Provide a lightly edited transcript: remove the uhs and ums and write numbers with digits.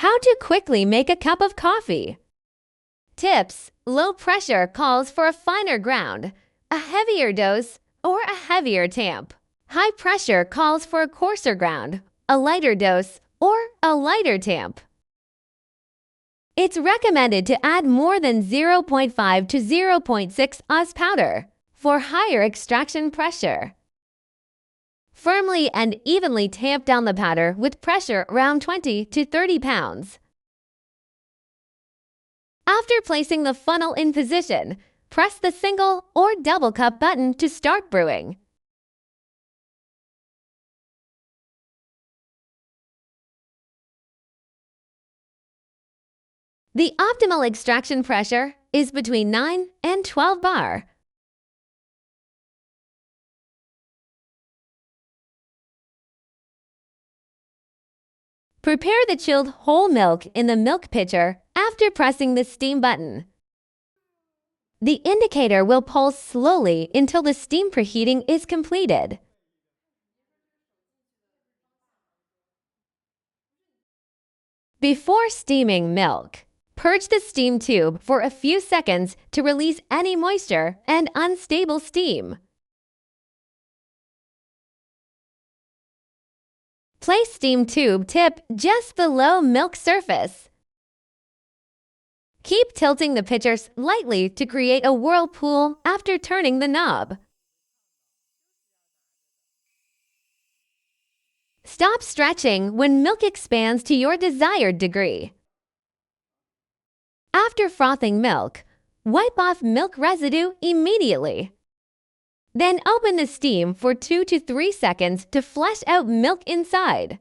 How to quickly make a cup of coffee. Tips: low pressure calls for a finer ground, a heavier dose, or a heavier tamp. High pressure calls for a coarser ground, a lighter dose, or a lighter tamp. It's recommended to add more than 0.5 to 0.6 oz powder for higher extraction pressure. Firmly and evenly tamp down the powder with pressure around 20 to 30 pounds. After placing the funnel in position, press the single or double cup button to start brewing. The optimal extraction pressure is between 9 and 12 bar. Prepare the chilled whole milk in the milk pitcher after pressing the steam button. The indicator will pulse slowly until the steam preheating is completed. Before steaming milk, purge the steam tube for a few seconds to release any moisture and unstable steam. Place steam tube tip just below milk surface. Keep tilting the pitcher slightly to create a whirlpool after turning the knob. Stop stretching when milk expands to your desired degree. After frothing milk, wipe off milk residue immediately. Then open the steam for 2 to 3 seconds to flush out milk inside.